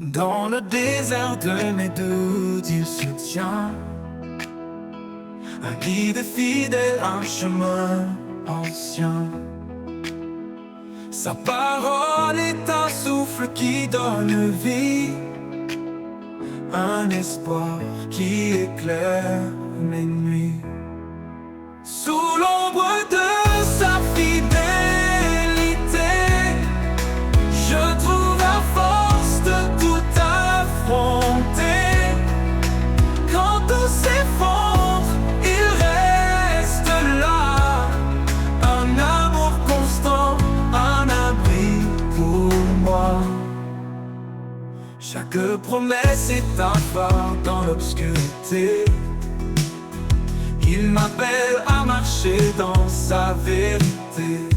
Dans le désert de mes doutes, il se tient. Un guide fidèle, un chemin ancien. Sa parole est un souffle qui donne vie, un espoir qui éclaire mes nuits. Sous l'ombre de sa fidélité, je trouve la force de tout affronter. Quand tout s'effondre, il reste là, un amour constant, un abri pour moi. Chaque promesse est un phare dans l'obscurité. Il m'appelle à marcher dans sa vérité.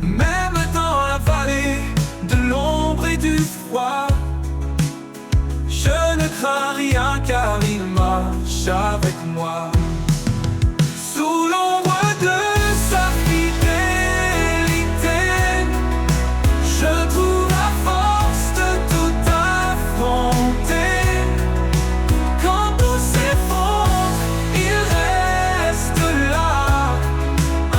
Même dans la vallée de l'ombre et du froid, je ne crains rien car il marche avec moi. Sous l'ombre de sa fidélité, je trouve la force de tout affronter. Quand tout s'effondre, il reste là,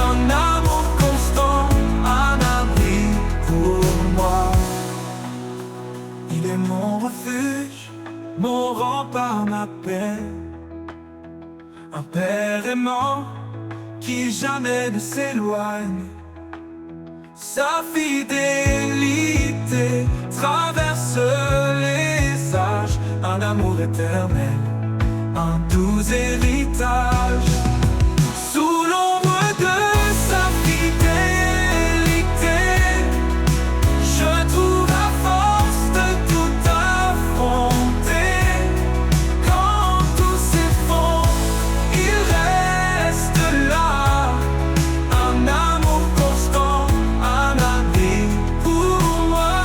un amour constant, un abri pour moi. Il est mon refuge, mon rempart, ma paix, un père aimant qui jamais ne s'éloigne. Sa fidélité traverse les âges, un amour éternel, un doux héritage. Sous l'ombre de sa fidélité, je trouve la force de tout affronter. Quand tout s'effondre, il reste là, un amour constant, un abri pour moi.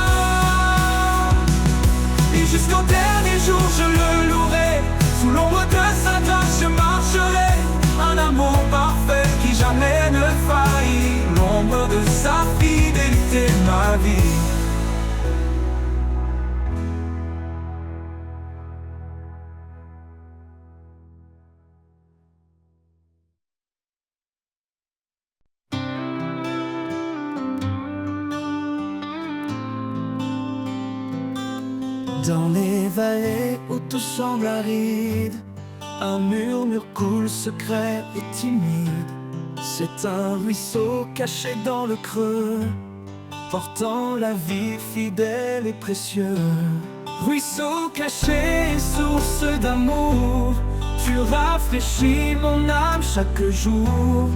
Et jusqu'au dernier jour je le louerai, sous l'ombre de sa grâce je marcherai. Un amour parfait qui jamais ne faillit, l'ombre de sa fidélité ma vie. Dans les vallées où tout semble aride, un murmure coule secret et timide. C'est un ruisseau caché dans le creux, portant la vie fidèle et précieux. Ruisseau caché, source d'amour, tu rafraîchis mon âme chaque jour.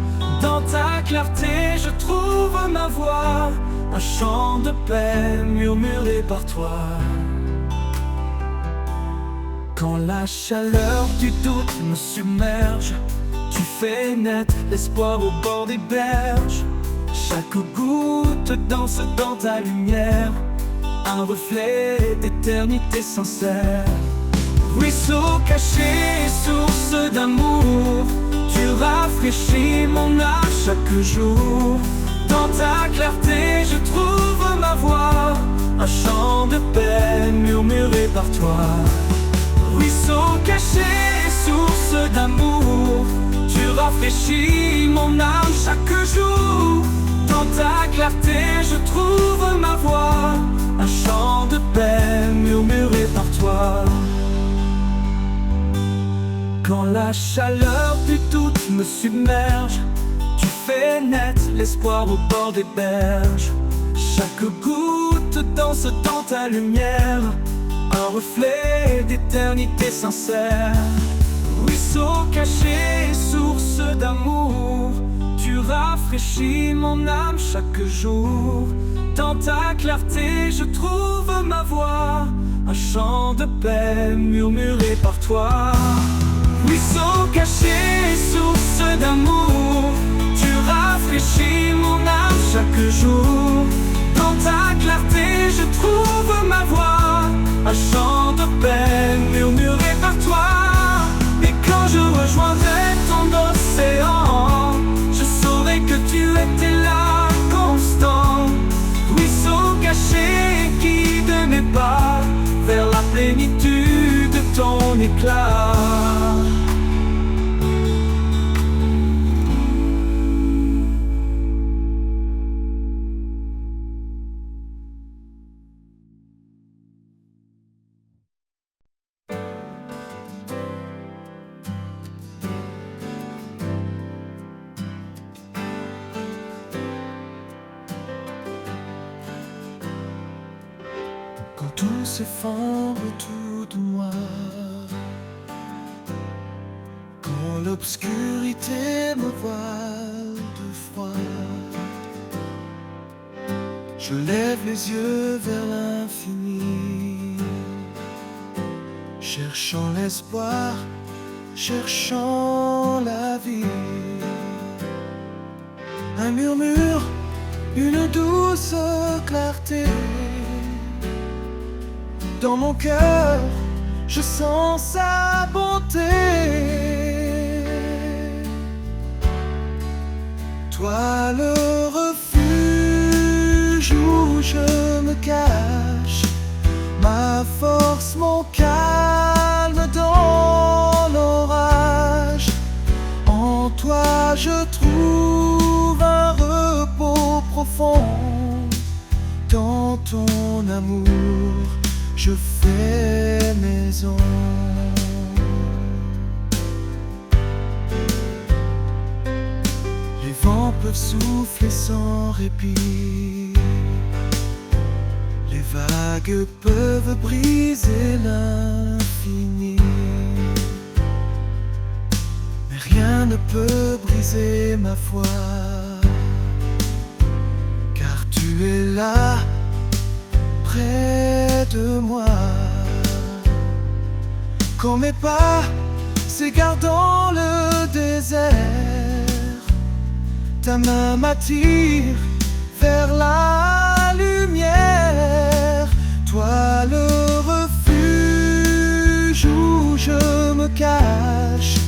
Dans ta clarté je trouve ma voix, un chant de paix murmuré par toi. Quand la chaleur du doute me submerge, tu fais naître l'espoir au bord des berges. Chaque goutte danse dans ta lumière, un reflet d'éternité sincère. Ruisseau caché, source d'amour, tu rafraîchis mon âme chaque jour. Dans ta clarté je trouve ma voix, un chant de paix murmuré par toi. Ruisseau caché, source d'amour, tu rafraîchis mon âme chaque jour. Dans ta clarté je trouve ma voix, un chant de paix murmuré par toi. Quand la chaleur du doute me submerge, tu fais naître l'espoir au bord des berges. Chaque goutte danse dans ta lumière, un reflet d'éternité sincère. Ruisseau caché, source d'amour, tu rafraîchis mon âme chaque jour. Dans ta clarté je trouve ma voix, un chant de paix murmuré par toi. Ruisseau caché, source d'amour, tu rafraîchis mon âme chaque jour. Dans ta clarté je trouve ma voix, un chant de paix murmuré par toi. Et quand je rejoindrai ton océan, je saurai que tu étais là constant. Ruisseau caché qui de mes pas éclat. Quand tout s'effondre autour de moi, quand l'obscurité me voile de froid, je lève les yeux vers l'infini, cherchant l'espoir, cherchant la vie. Un murmure, une douce clarté. Dans mon cœur, je sens sa bonté. Toi le refuge où je me cache, ma force, mon calme dans l'orage. En toi je trouve un repos profond. Dans ton amour je fais maison. Les vents peuvent souffler sans répit, les vagues peuvent briser l'infini, mais rien ne peut briser ma foi, car tu es là, près de moi. Quand mes pas s'égarent dans le désert, ta main m'attire vers la lumière. Toi le refuge où je me cache,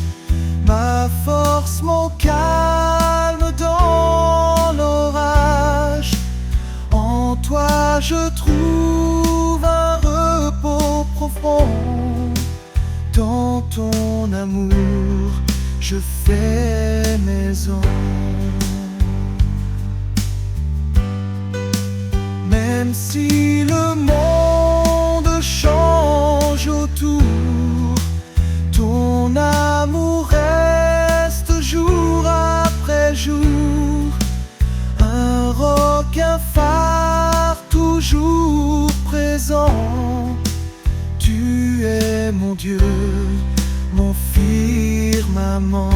ma force, mon calme dans l'orage. En toi je trouve un repos profond. Dans ton amour je fais maison. Même si le monde change autour, ton amour reste jour après jour. Un roc, un phare toujours présent. Tu es mon Dieu, mon firmament.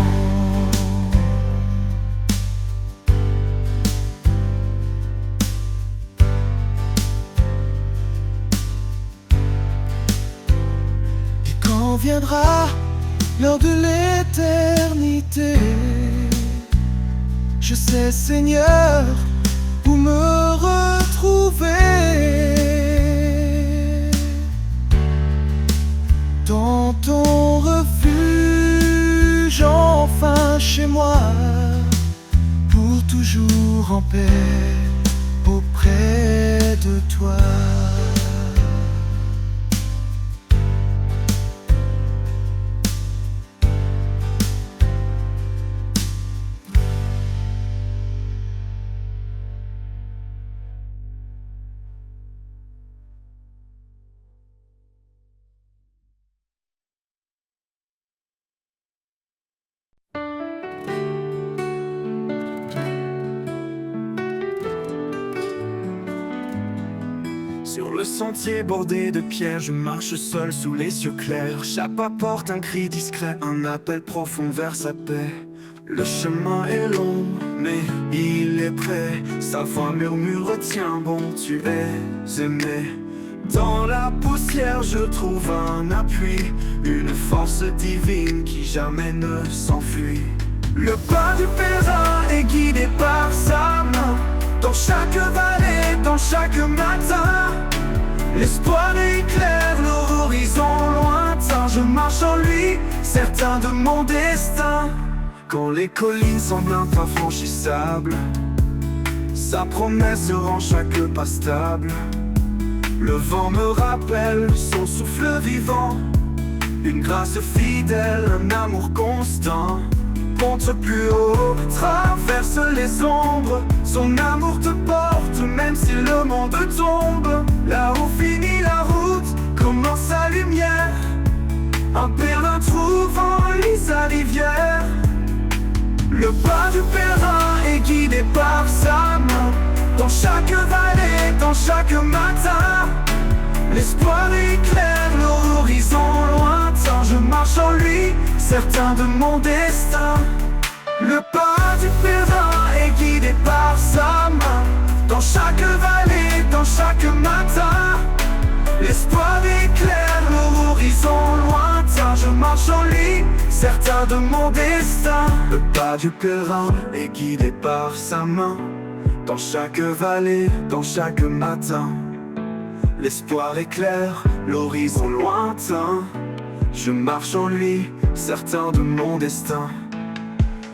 Et quand viendra l'heure de l'éternité, je sais, Seigneur, où me retrouver. Dans ton refuge, enfin chez moi, pour toujours en paix auprès de toi. Sur le sentier bordé de pierres, je marche seul sous les cieux clairs. Chaque pas porte un cri discret, un appel profond vers sa paix. Le chemin est long, mais il est prêt. Sa voix murmure, retiens bon, tu es aimé. Dans la poussière, je trouve un appui, une force divine qui jamais ne s'enfuit. Le pas du pèlerin est guidé par sa main. Dans chaque vallée, dans chaque matin, l'espoir éclaire l'horizon lointain. Je marche en lui, certain de mon destin. Quand les collines semblent infranchissables, sa promesse rend chaque pas stable. Le vent me rappelle son souffle vivant. Une grâce fidèle, un amour constant. Monte plus haut, traverse les ombres. Son amour te porte, même si le monde tombe. Là où finit la route, commence sa lumière. Un pèlerin trouve en lui sa rivière. Le pas du pèlerin est guidé par sa main. Dans chaque vallée, dans chaque matin, l'espoir éclaire l'horizon lointain. Je marche en lui, certain de mon destin. Le pas du pèlerin est guidé par sa main. Dans chaque vallée, dans chaque matin, l'espoir éclaire l'horizon lointain. Je marche en lui, certain de mon destin. Le pas du pèlerin est guidé par sa main. Dans chaque vallée, dans chaque matin, l'espoir éclaire l'horizon lointain. Je marche en lui, certain de mon destin.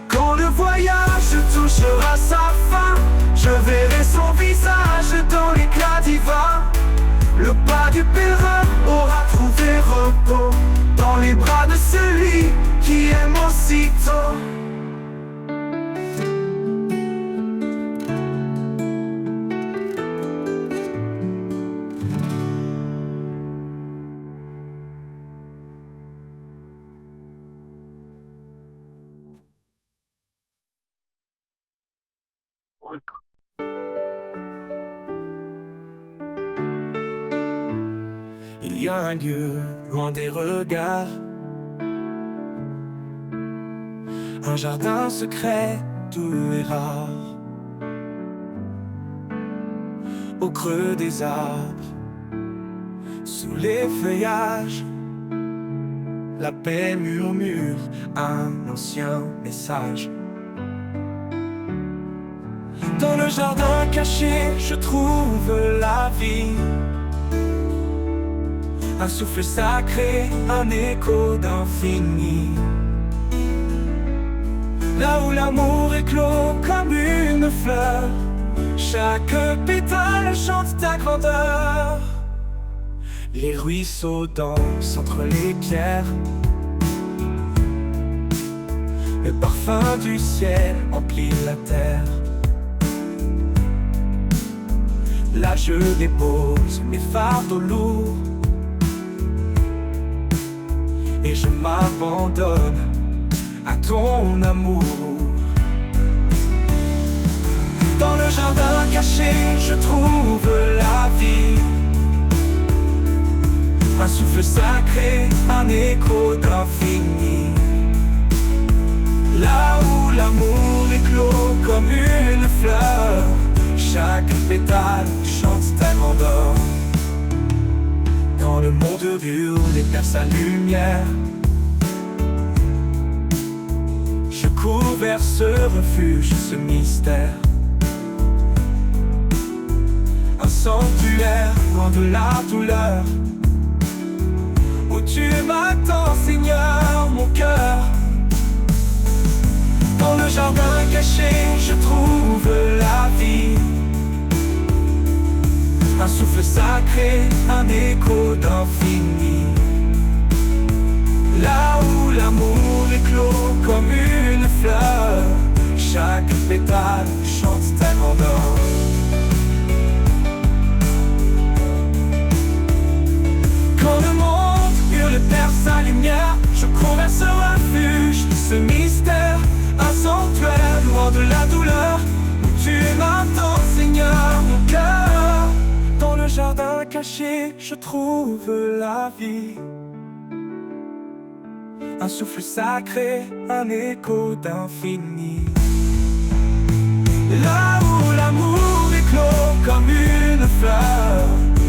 Quand le voyage touchera sa fin, je verrai son visage dans l'éclat divin. Le pas du pèlerin aura trouvé repos dans les bras de celui qui aime aussitôt. Il y a un lieu loin des regards, un jardin secret doux et rare. Au creux des arbres, sous les feuillages, la paix murmure un ancien message. Dans le jardin caché, je trouve la vie. Un souffle sacré, un écho d'infini. Là où l'amour éclot comme une fleur, chaque pétale chante ta grandeur. Les ruisseaux dansent entre les pierres. Le parfum du ciel emplit la terre. Là je dépose mes fardeaux lourds et je m'abandonne à ton amour. Dans le jardin caché, je trouve la vie. Un souffle sacré, un écho d'infini. Là où l'amour éclot comme une fleur, chaque pétale chante ta grandeur. Quand le monde hurle et perd sa lumière, je cours vers ce refuge, ce mystère. Un sanctuaire loin de la douleur, où tu m'attends, Seigneur, mon cœur. Dans le jardin caché, je trouve la vie. Un souffle sacré, un écho d'infini. Là où l'amour éclot comme une fleur, chaque pétale chante ta grandeur. Quand le monde hurle perd sa lumière, je cours vers ce refuge, ce mystère. Un sanctuaire loin de la douleur, où tu m'attends, Seigneur, mon cœur. Dans le jardin caché, je trouve la vie. Un souffle sacré, un écho d'infini. Là où l'amour éclot comme une fleur,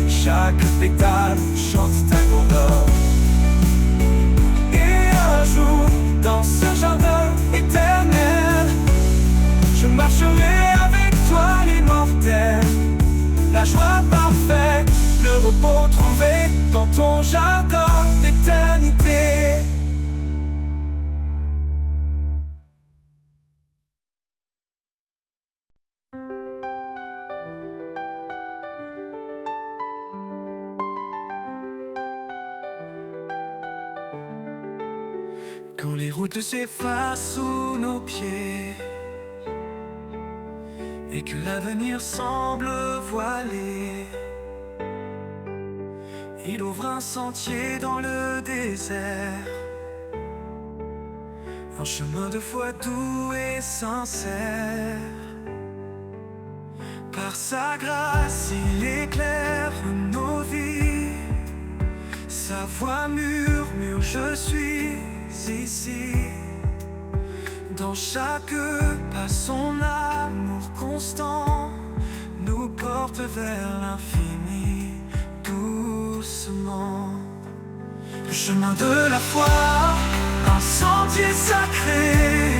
chaque pétale chante ta grandeur. Et un jour, dans ce jardin éternel, je marcherai avec toi l'immortel. La joie parfaite, le repos trouvé dans ton jardin d'éternité. Quand les routes s'effacent sous nos pieds et que l'avenir semble voilé, il ouvre un sentier dans le désert, un chemin de foi doux et sincère. Par sa grâce, il éclaire nos vies. Sa voix murmure, je suis ici. Dans chaque pas, son amour constant nous porte vers l'infini, doucement. Le chemin de la foi, un sentier sacré,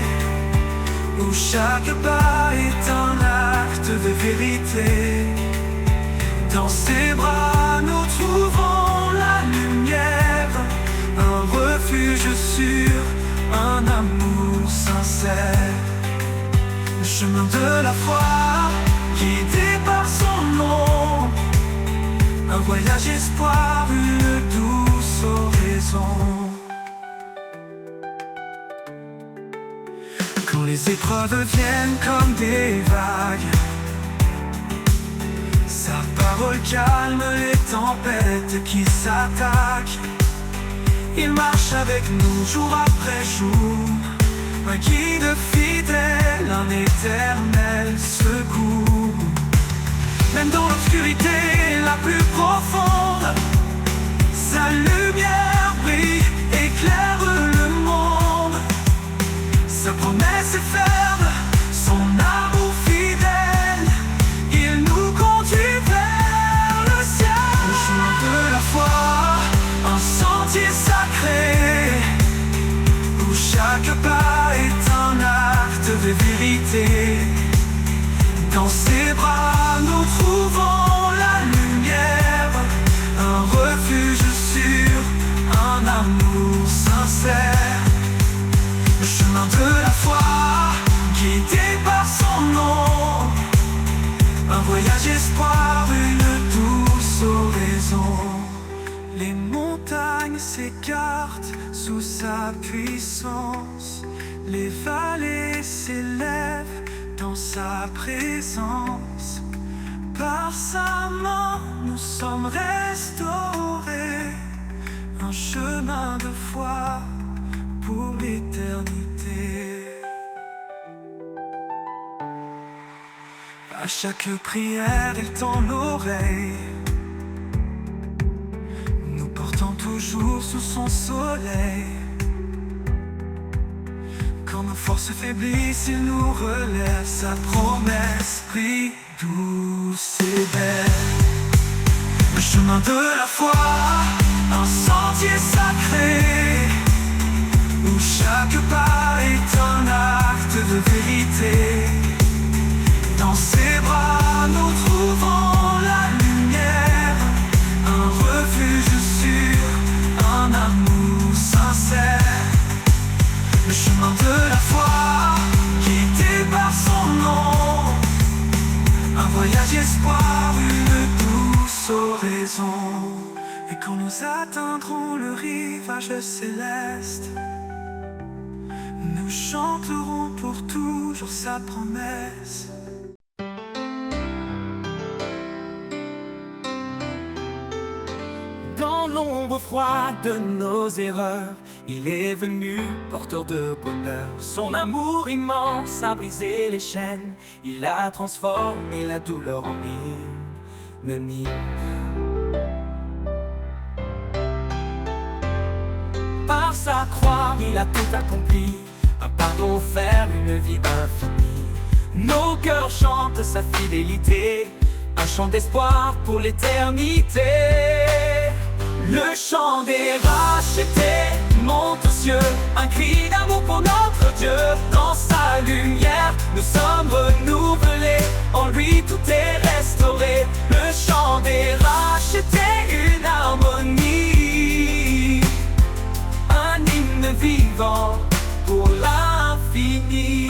où chaque pas est un acte de vérité. Dans ses bras nous trouvons la lumière, un refuge sûr, un amour sincère. Le chemin de la foi, guidé par son nom, un voyage espoir, une douce oraison. Quand les épreuves viennent comme des vagues, sa parole calme les tempêtes qui s'attaquent. Il marche avec nous jour après jour, un guide fidèle, un éternel secours. Même dans l'obscurité la plus profonde, sa lumière brille, éclaire le monde. Sa promesse est ferme, son amour fidèle, il nous conduit vers le ciel. Le chemin de la foi, un sentier sacré, où chaque pas est un acte de vérité. Dans ses bras nous trouvons la lumière, un refuge sûr, un amour sincère. Le chemin de la foi, guidé par son nom, un voyage espoir, une douce oraison. Les montagnes s'écartent sous sa puissance, les vallées s'élèvent dans sa présence. Par sa main nous sommes restaurés, un chemin de foi pour l'éternité. À chaque prière, il tend l'oreille, nous portant toujours sous son soleil. Quand nos forces faiblissent, il nous relève, sa promesse brille douce et belle. Le chemin de la foi, un sentier sacré, où chaque pas est un acte de vérité. Dans ses bras nous trouvons la lumière, un refuge sûr, un amour sincère. Le chemin de la foi, guidé par son nom, un voyage espoir, une douce oraison. Et quand nous atteindrons le rivage céleste, nous chanterons pour toujours sa promesse. Dans l'ombre froide de nos erreurs, il est venu porteur de bonheur. Son amour immense a brisé les chaînes, il a transformé la douleur en hymne. Par sa croix, il a tout accompli, un pardon ferme, une vie infinie. Nos cœurs chantent sa fidélité, un chant d'espoir pour l'éternité. Le chant des rachetés monte aux cieux, un cri d'amour pour notre Dieu. Dans sa lumière, nous sommes renouvelés, en lui tout est restauré. Le chant des rachetés, une harmonie, un hymne vivant pour l'infini.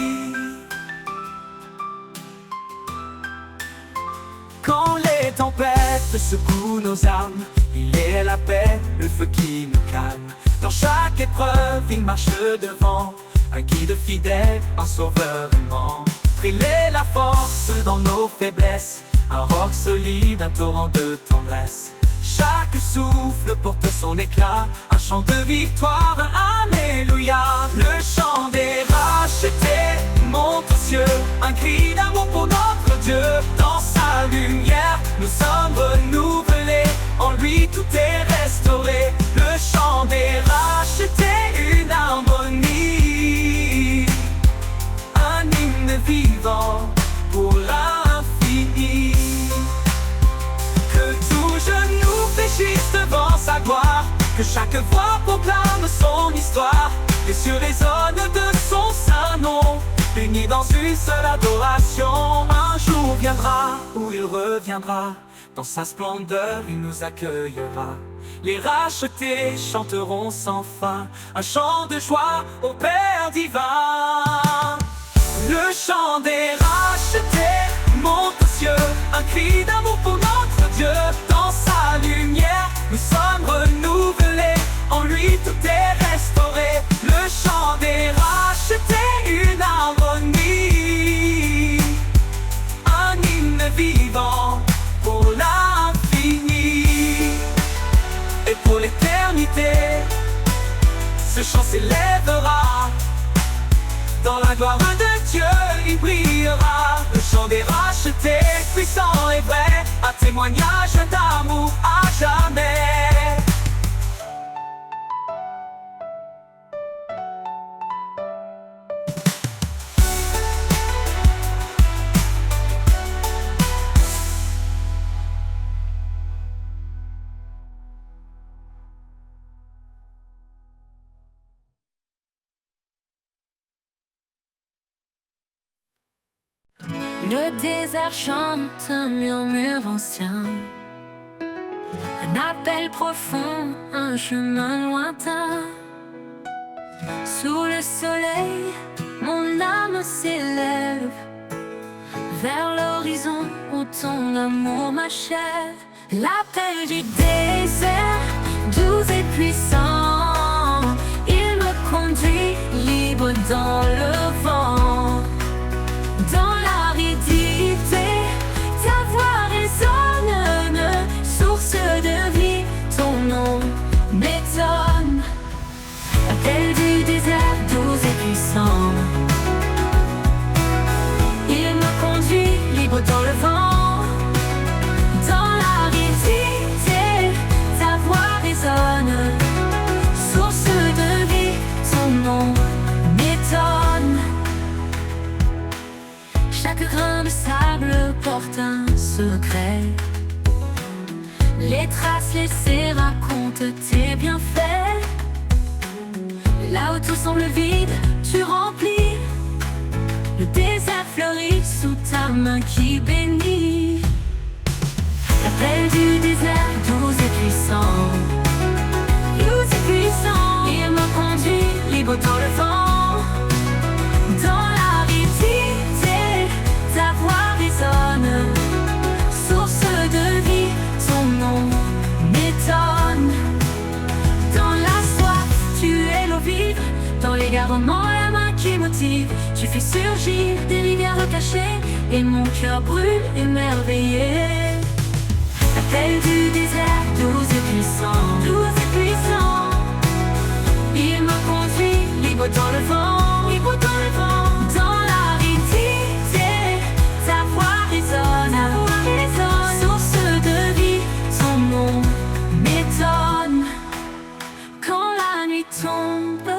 Quand les tempêtes secouent nos âmes, il est la paix, le feu qui nous calme. Dans chaque épreuve, il marche devant, un guide fidèle, un sauveur aimant. Il est la force dans nos faiblesses, un roc solide, un torrent de tendresse. Chaque souffle porte son éclat, un chant de victoire, un alléluia. Le chant des rachetés monte aux cieux, un cri d'amour pour notre Dieu. Dans sa lumière, nous sommes renouvelés, en lui tout est restauré. Le chant des rachetés, une harmonie, un hymne vivant pour l'infini. Que tout genou fléchisse devant sa gloire, que chaque voix proclame son histoire. Les cieux résonnent de son saint nom, unis dans une seule adoration. Un jour viendra où il reviendra, dans sa splendeur il nous accueillera. Les rachetés chanteront sans fin, un chant de joie au Père divin. Le chant des rachetés monte aux cieux, un cri d'amour pour notre Dieu. Dans sa lumière, nous sommes renouvelés, en lui tout est restauré. Le chant des rachetés, une harmonie, un hymne vivant pour l'infini. Et pour l'éternité, ce chant s'élèvera. Dans la gloire de Dieu, il brillera. Le chant des rachetés, puissant et vrai, un témoignage d'amour à jamais. Le désert chante un murmure ancien, un appel profond, un chemin lointain. Sous le soleil, mon âme s'élève vers l'horizon où ton amour m'achève. L'appel du désert, doux et puissant, il me conduit libre dans le vent. Dans l'aridité, ta voix résonne, source de vie, ton nom m'étonne. Appel du désert, doux et puissant, il me conduit libre dans le vent. Dans l'aridité, ta voix résonne, source de vie, ton nom m'étonne. Chaque grain de sable porte un secret, les traces laissées racontent tes bienfaits. Là où tout semble vide, tu remplis. Le désert fleurit sous ta main qui bénit. L'appel du désert, doux et puissant, il me conduit libre dans le vent. Dans l'aridité, ta voix résonne, source de vie, ton nom m'étonne. Dans la soif, tu es l'eau vive, dans l'égarement, la main qui motive. Tu fais surgir des rivières cachées, et mon cœur brûle émerveillé. L'appel du désert, doux et puissant, il me conduit libre dans le vent, libre dans le vent. Dans l'aridité, ta voix résonne, source de vie, ton nom m'étonne. Quand la nuit tombe,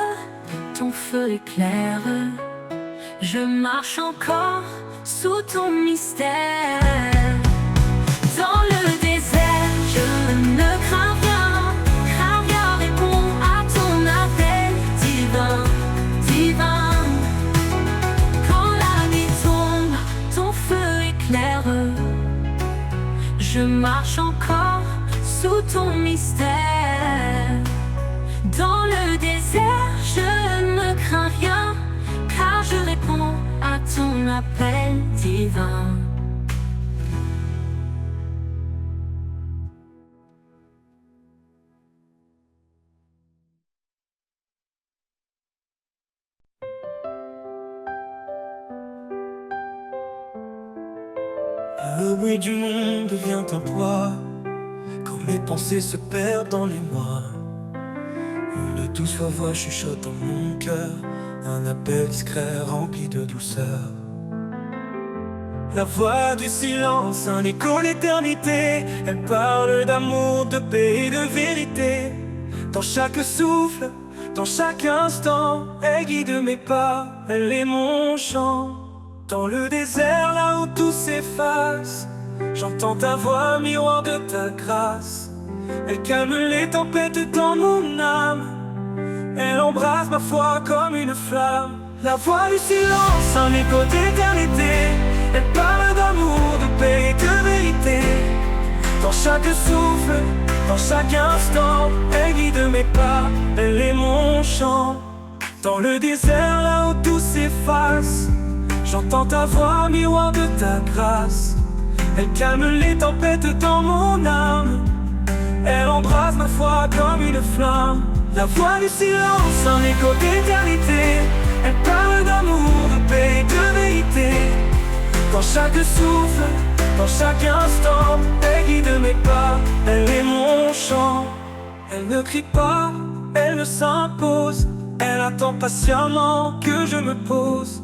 ton feu éclaire, je marche encore sous ton mystère. Dans le désert, je ne crains rien, réponds à ton appel divin, divin. Quand la nuit tombe, ton feu éclaire, je marche encore sous ton mystère. Dans le désert, je ne crains rien, car je réponds à ton appel divin. le bruit du monde devient un poids, quand mes pensées se perdent dans les mois. Une douce voix chuchote dans mon cœur, un appel discret rempli de douceur. La voix du silence, un écho d'éternité. Elle parle d'amour, de paix et de vérité. Dans chaque souffle, dans chaque instant, elle guide mes pas, elle est mon chant. Dans le désert, là où tout s'efface, j'entends ta voix, miroir de ta grâce. Elle calme les tempêtes dans mon âme, elle embrasse ma foi comme une flamme. La voix du silence, un écho d'éternité. Elle parle d'amour, de paix et de vérité. Dans chaque souffle, dans chaque instant, elle guide mes pas, elle est mon chant. Dans le désert, là où tout s'efface, j'entends ta voix, miroir de ta grâce. Elle calme les tempêtes dans mon âme, elle embrasse ma foi comme une flamme. La voix du silence, un écho d'éternité. Elle parle d'amour, de paix et de vérité. Dans chaque souffle, dans chaque instant, elle guide mes pas, elle est mon chant. Elle ne crie pas, elle ne s'impose, elle attend patiemment que je me pose.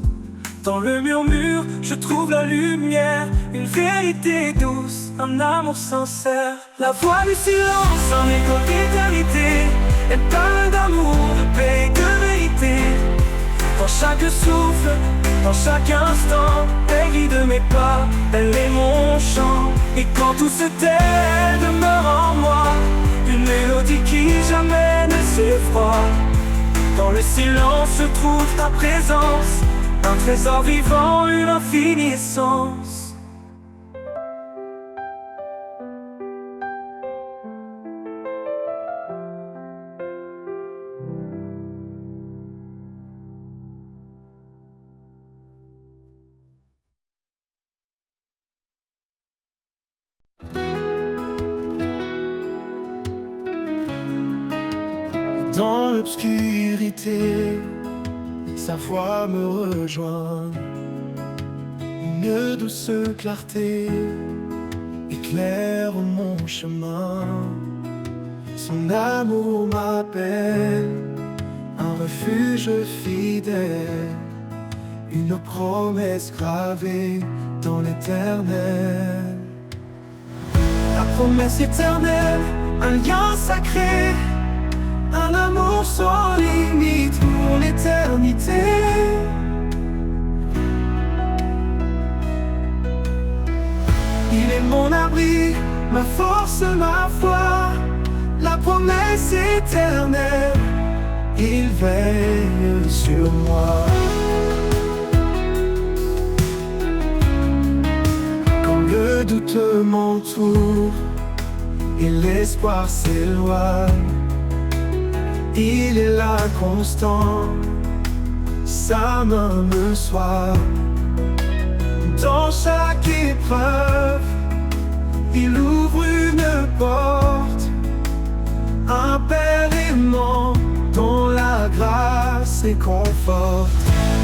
Dans le murmure, je trouve la lumière, une vérité douce, un amour sincère. La voix du silence, un écho d'éternité. Elle parle d'amour, de paix et de vérité. Dans chaque souffle, dans chaque instant, elle guide mes pas, elle est mon chant. Et quand tout se tait, elle demeure en moi, une mélodie qui jamais ne s'effroie. Dans le silence se trouve ta présence, un trésor vivant, une infinie essence. Dans l'obscurité, sa voix me rejoint. Une douce clarté éclaire mon chemin. Son amour m'appelle, un refuge fidèle, une promesse gravée dans l'éternel. La promesse éternelle, un lien sacré, un amour sans limite pour l'éternité. Il est mon abri, ma force, ma foi, la promesse éternelle. Il veille sur moi. Quand le doute m'entoure et l'espoir s'éloigne, il est là constant, sa main me soigne. Dans chaque épreuve, il ouvre une porte, un père aimant dont la grâce est conforte.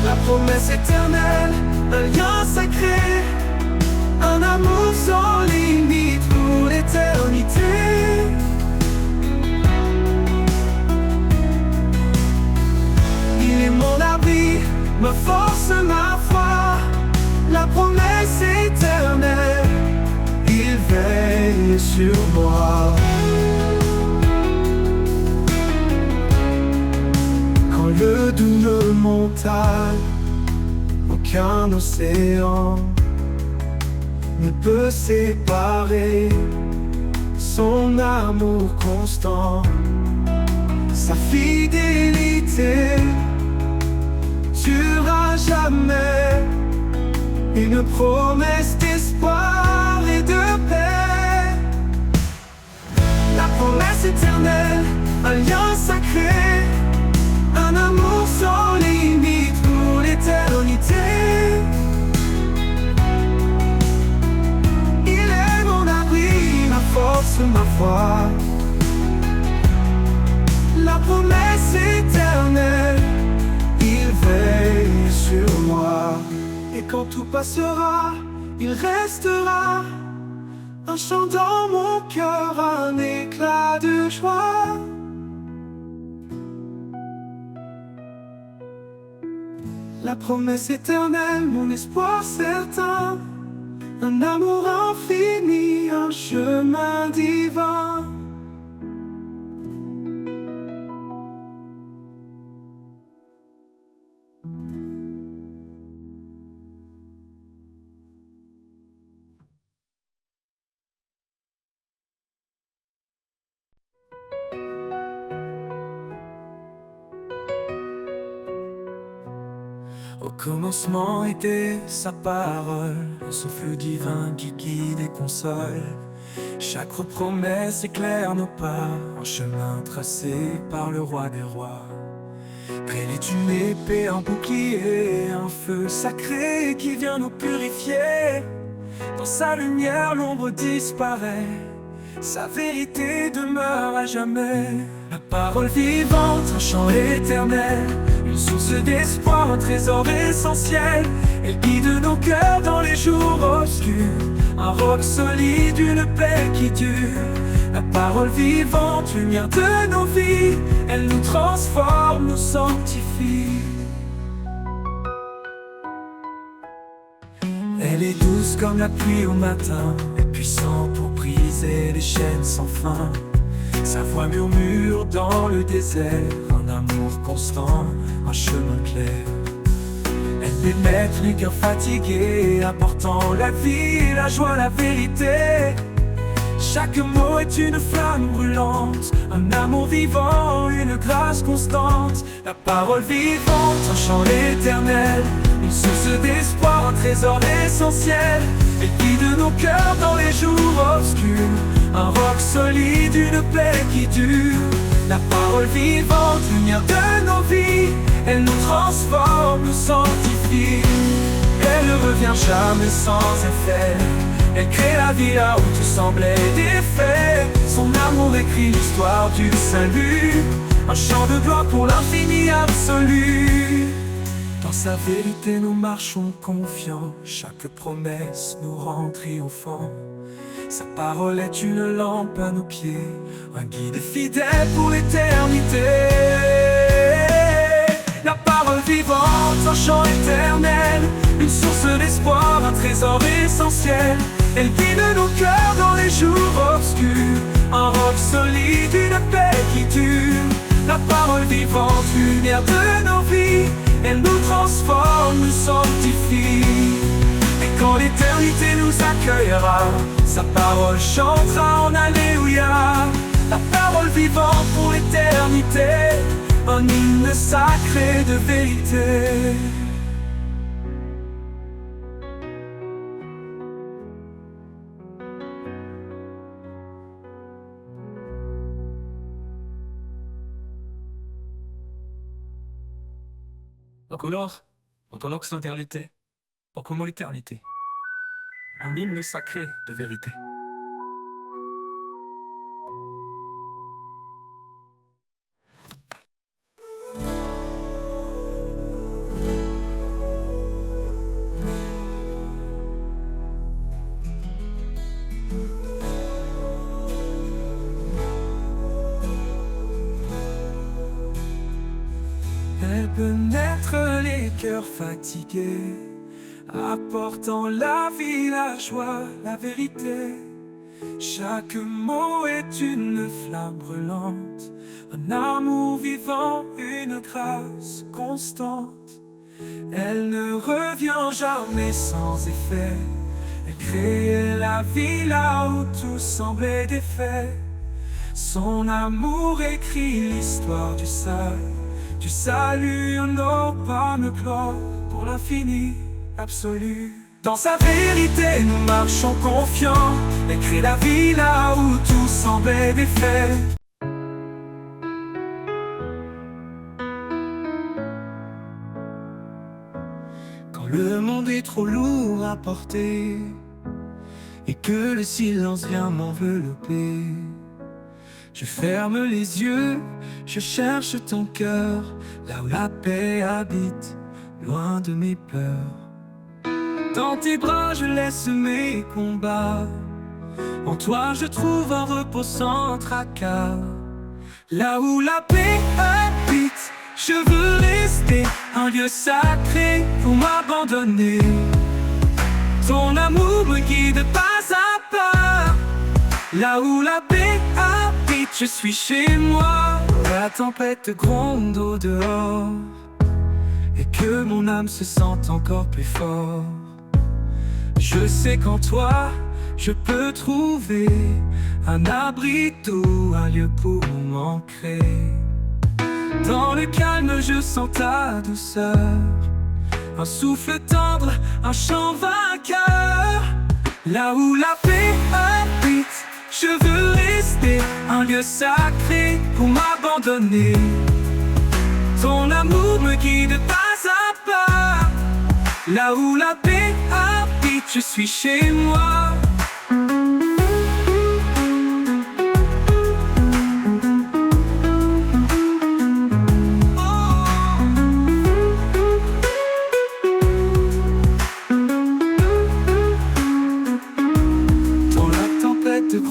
La promesse éternelle, un lien sacré, un amour sans limite pour l'éternité. Il est mon abri, ma force, ma foi, la promesse éternelle. Il veille sur moi. Quand le doux ne montagne, aucun océan ne peut séparer son amour constant, sa fidélité durera jamais, une promesse d'espoir et de paix. La promesse éternelle, un lien sacré, un amour sans limite pour l'éternité. Il est mon abri, ma force, ma foi, la promesse éternelle. Il veille sur moi. Et quand tout passera, il restera un chant dans mon cœur, un éclat de joie. La promesse éternelle, mon espoir certain, un amour infini, un chemin divin. Au commencement était sa parole, son feu divin qui guide et console. Chaque promesse éclaire nos pas, un chemin tracé par le roi des rois. Près est une épée, un bouclier, un feu sacré qui vient nous purifier. Dans sa lumière l'ombre disparaît, sa vérité demeure à jamais. La parole vivante, un chant éternel, une source d'espoir, un trésor essentiel. Elle guide nos cœurs dans les jours obscurs, un roc solide, une paix qui dure. La parole vivante, lumière de nos vies, elle nous transforme, nous sanctifie. Elle est douce comme la pluie au matin, et puissante pour briser les chaînes sans fin. Sa voix murmure dans le désert, un amour constant, un chemin clair. Elle pénètre les cœurs fatigués, apportant la vie, la joie, la vérité. Chaque mot est une flamme brûlante, un amour vivant, une grâce constante. La parole vivante, un chant éternel, une source d'espoir, un trésor essentiel. Elle guide nos cœurs dans les jours obscurs, un roc solide, une paix qui dure. La parole vivante, lumière de nos vies, elle nous transforme, nous sanctifie. Elle ne revient jamais sans effet, elle crée la vie là où tout semblait défait. Son amour écrit l'histoire du salut, un chant de gloire pour l'infini absolu. Dans sa vérité nous marchons confiants, chaque promesse nous rend triomphants. Sa parole est une lampe à nos pieds, un guide fidèle pour l'éternité. La parole vivante, un chant éternel, une source d'espoir, un trésor essentiel. Elle guide nos cœurs dans les jours obscurs, un roc solide, une paix qui dure. La parole vivante, lumière de nos vies, elle nous transforme, nous sanctifie. Et quand l'éternité nous accueillera, sa parole chantera en Alléluia. La parole vivante pour l'éternité, un hymne sacré de vérité. Donc alors, dans l'éternité, comment l'éternité, un hymne sacré de vérité. Elle pénètre les cœurs fatigués, apportant la vie, la joie, la vérité. Chaque mot est une flamme brûlante, un amour vivant, une grâce constante. Elle ne revient jamais sans effet, elle crée la vie là où tout semblait défait. Son amour écrit l'histoire du salut, un pas me gloire pour l'infini absolu. Dans sa vérité nous marchons confiants, elle crée la vie là où tout semblait défait. Quand le monde est trop lourd à porter et que le silence vient m'envelopper, je ferme les yeux, je cherche ton cœur, là où la paix habite, loin de mes peurs. Dans tes bras je laisse mes combats. En toi je trouve un repos sans tracas. Là où la paix habite, je veux rester un lieu sacré pour m'abandonner. Ton amour me guide pas à pas. Là où la paix habite, je suis chez moi. La tempête gronde au dehors et que mon âme se sente encore plus fort. Je sais qu'en toi, je peux trouver un abri doux, un lieu pour m'ancrer. Dans le calme, je sens ta douceur, un souffle tendre, un chant vainqueur. Là où la paix habite, je veux rester un lieu sacré pour m'abandonner. Ton amour me guide pas à pas. Là où la paix habite, je suis chez moi.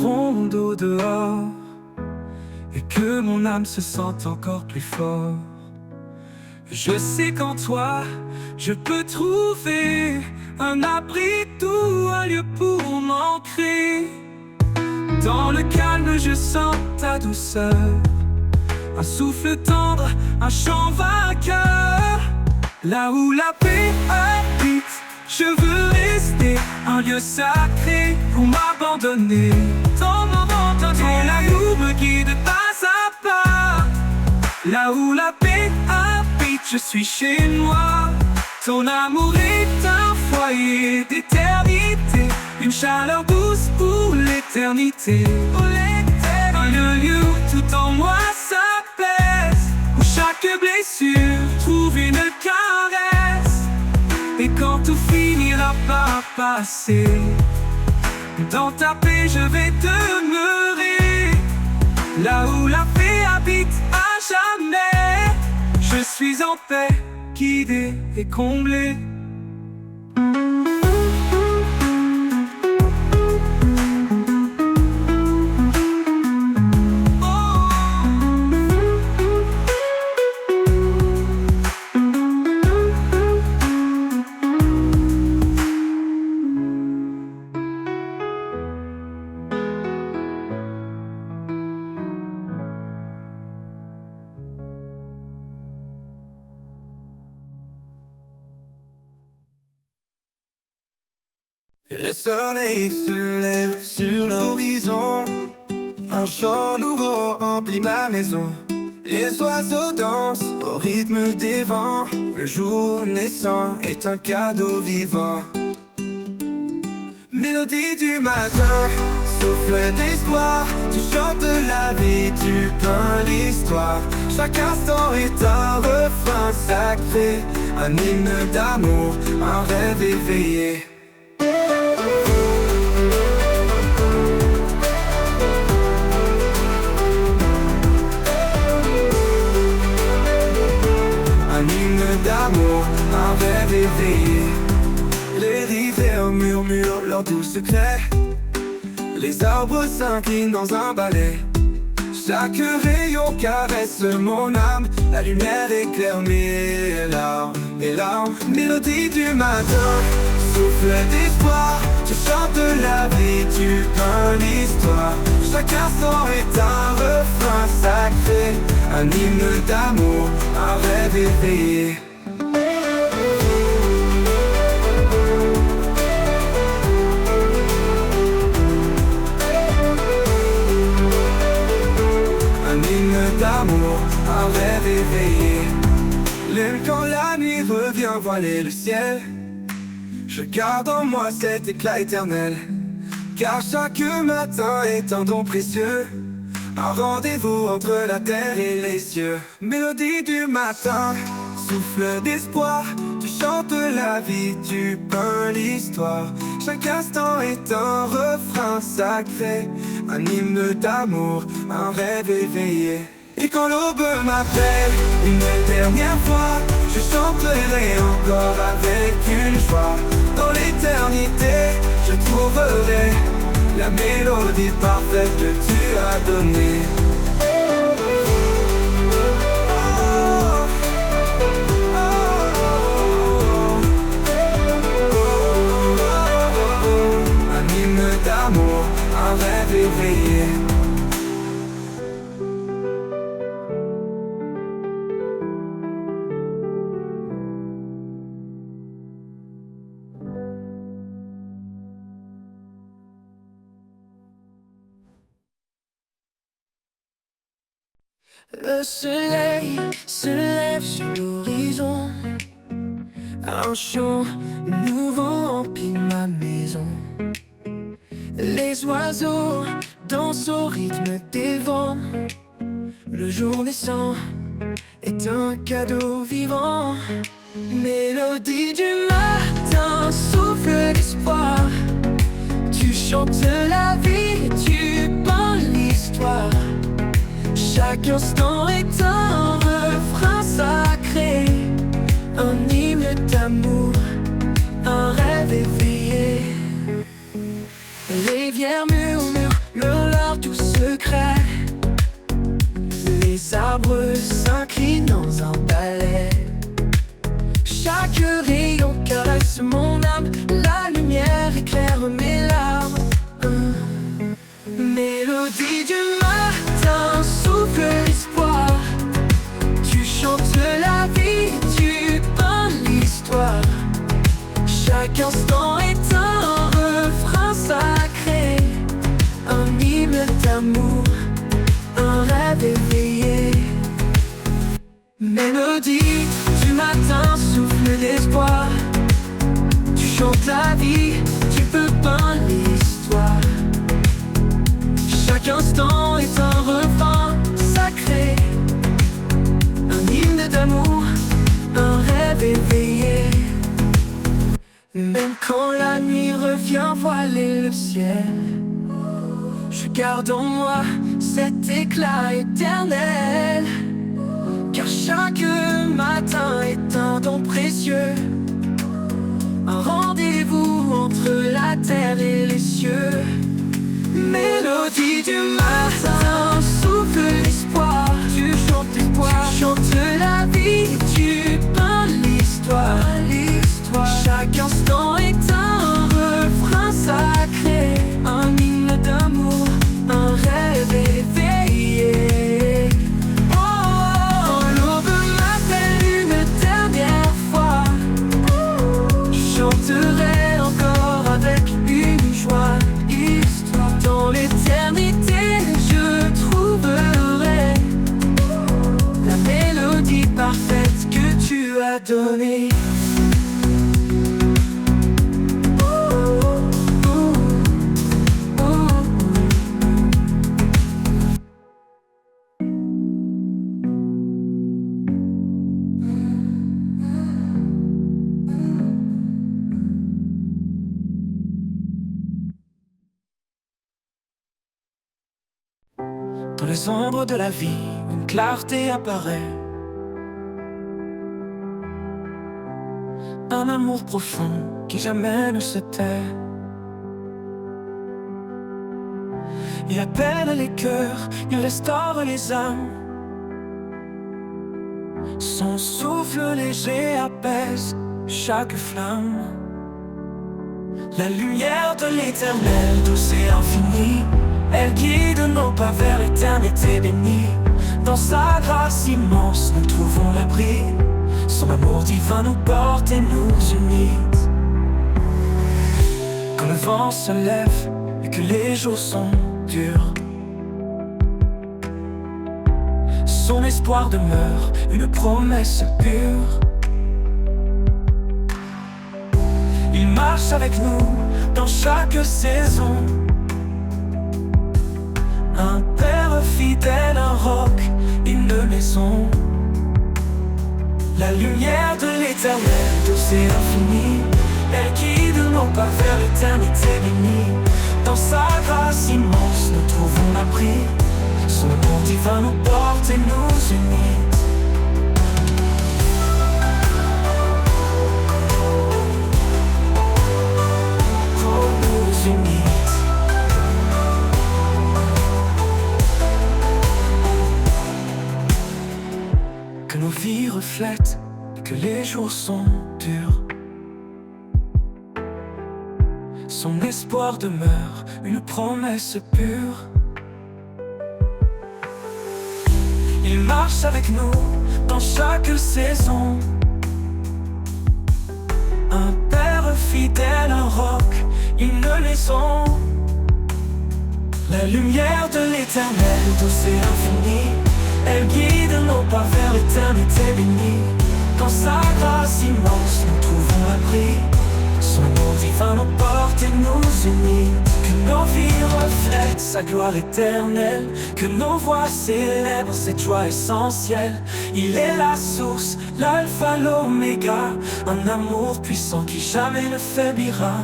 Gronde au dehors et que mon âme se sente encore plus fort. Je sais qu'en toi, je peux trouver un abri doux, un lieu pour m'ancrer. Dans le calme, je sens ta douceur, un souffle tendre, un chant vainqueur. Là où la paix habite, je veux rester un lieu sacré pour m'abandonner. Ton amour me guide pas à pas. Là où la paix habite, je suis chez moi. Ton amour est un foyer d'éternité, une chaleur douce pour l'éternité. Un lieu où tout en moi s'apaise, où chaque blessure trouve une caresse. Et quand tout finira par passer, dans ta paix je vais demeurer. Là où la paix habite à jamais, je suis en paix, guidé et comblé. Le soleil se lève sur l'horizon, un chant nouveau remplit ma maison. Les oiseaux dansent au rythme des vents, le jour naissant est un cadeau vivant. Mélodie du matin, souffle d'espoir, tu chantes la vie, tu peins l'histoire. Chaque instant est un refrain sacré, un hymne d'amour, un rêve éveillé. D'amour, un rêve éveillé. Les rivières murmurent leurs doux secrets, les arbres s'inclinent dans un ballet. Chaque rayon caresse mon âme, la lumière éclaire mes larmes. Mélodie du matin, souffle d'espoir, tu chantes la vie, tu peins l'histoire. Chaque instant est un refrain sacré, un hymne d'amour, un rêve éveillé. D'amour, un rêve éveillé. Même quand la nuit revient voiler le ciel, je garde en moi cet éclat éternel. Car chaque matin est un don précieux, un rendez-vous entre la terre et les cieux. Mélodie du matin, souffle d'espoir, tu chantes la vie, tu peins l'histoire. Chaque instant est un refrain sacré, un hymne d'amour, un rêve éveillé. Et quand l'aube m'appelle une dernière fois, Je chanterai encore avec une joie. Dans l'éternité, je trouverai la mélodie parfaite que tu as donnée. Un hymne d'amour, un rêve éveillé. Le soleil se lève sur l'horizon. Un chant nouveau emplit ma maison. Les oiseaux dansent au rythme des vents. Le jour naissant est un cadeau vivant. Mélodie du matin, souffle d'espoir. Tu chantes la vie, tu peins l'histoire. Chaque instant est un refrain sacré, un hymne d'amour, un rêve éveillé. Les rivières murmurent leur doux secret. Les arbres s'inclinent dans un ballet. Chaque rayon caresse mon âme. La lumière éclaire mes larmes. Mélodie du matin, souffle l'espoir. Tu chantes la vie, tu peins l'histoire. Chaque instant est un refrain sacré, un hymne d'amour, un rêve éveillé. Mélodie du matin, souffle d'espoir. Tu chantes la vie, tu peux peindre l'histoire. Chaque instant est un refrain sacré, un hymne d'amour, un rêve éveillé. Même quand la nuit revient voiler le ciel, je garde en moi cet éclat éternel. Car chaque matin est un don précieux, un rendez-vous entre la terre et les cieux. Mélodie du matin, souffle l'espoir. Tu chantes l'espoir, tu chantes la vie, tu peins l'histoire. Chaque instant est un refrain sacré, un hymne d'amour, un rêve éveillé. Oh, l'aube m'appelle une dernière fois. Je chanterai encore avec une joie. Dans l'éternité, je trouverai la mélodie parfaite que tu as donnée. Dans les ombres de la vie, une clarté apparaît. Un amour profond qui jamais ne se tait. Il appelle les cœurs, il restaure les âmes. Son souffle léger apaise chaque flamme. La lumière de l'éternel, douce et infinie, elle guide nos pas vers l'éternité bénie. Dans sa grâce immense, nous trouvons l'abri. Son amour divin nous porte et nous unit. Quand le vent se lève et que les jours sont durs, son espoir demeure, une promesse pure. Il marche avec nous dans chaque saison. Un père fidèle, un roc, une maison. La lumière de l'éternel, douce et infinie, elle guide nos pas vers l'éternité bénie. Dans sa grâce immense, nous trouvons l'abri. Son amour divin nous porte et nous unit. nos vies reflètent que les jours sont durs. Son espoir demeure une promesse pure. Il marche avec nous dans chaque saison. Un père fidèle, un roc, une maison. La lumière de l'éternel, douce et infinie, elle guide nos pas vers l'éternité bénie. Dans sa grâce immense, nous trouvons l'abri. Son nom divin nous porte et nous unit. Que nos vies reflètent sa gloire éternelle, que nos voix célèbrent cette joie essentielle. Il est la source, l'alpha, l'oméga, un amour puissant qui jamais ne faiblira.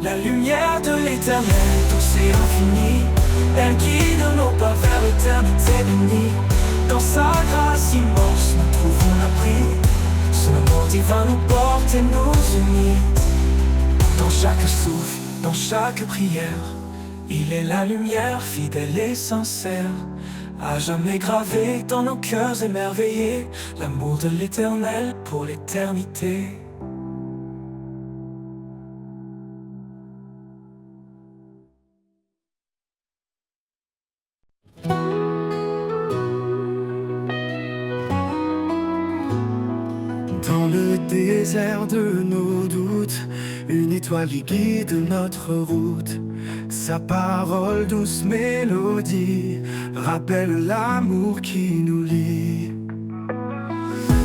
La lumière de l'éternel, douce et infinie, elle guide nos pas vers l'éternité bénie. Dans sa grâce immense, nous trouvons l'abri. Son amour divin nous porte et nous unit. Dans chaque souffle, dans chaque prière, il est la lumière fidèle et sincère. À jamais gravé dans nos cœurs émerveillés, l'amour de l'éternel pour l'éternité. Dans le désert de nos doutes, une étoile qui guide notre route. Sa parole, douce mélodie, rappelle l'amour qui nous lie.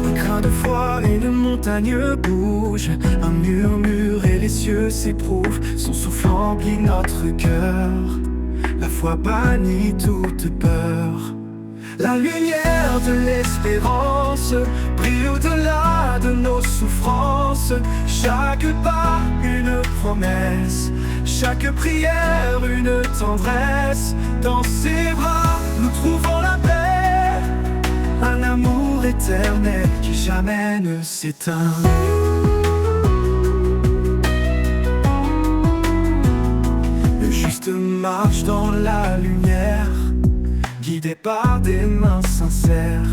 Un grain de foi et une montagne bouge, un murmure et les cieux s'éprouvent. Son souffle remplit notre cœur, la foi bannit toute peur. La lumière de l'espérance brille au-delà de nos souffrances. Chaque pas, une promesse, chaque prière, une tendresse. Dans ses bras, nous trouvons la paix, un amour éternel qui jamais ne s'éteint. Le juste marche dans la lumière, guidé par des mains sincères.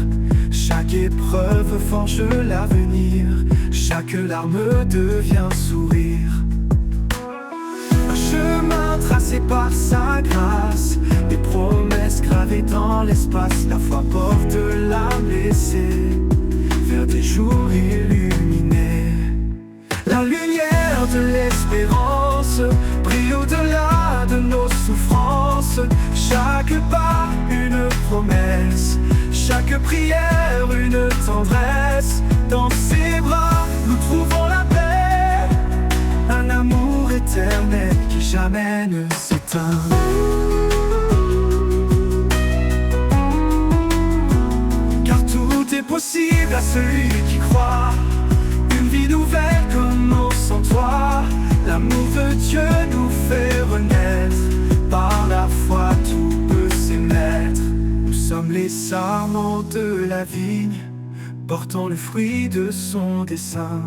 Chaque épreuve forge l'avenir, chaque larme devient sourire. Un chemin tracé par sa grâce, des promesses gravées dans l'espace. La foi porte l'âme blessée vers des jours illuminés. La lumière de l'espérance brille au-delà de nos souffrances. Chaque pas, une promesse, chaque prière, une tendresse. Dans ses bras, nous trouvons la paix, un amour éternel qui jamais ne s'éteint. Car tout est possible à celui qui croit. Une vie nouvelle commence en toi. L'amour de Dieu nous fait renaître. Par la foi tout peut s'émettre. Nous sommes les sarments de la vigne, portant le fruit de son dessein.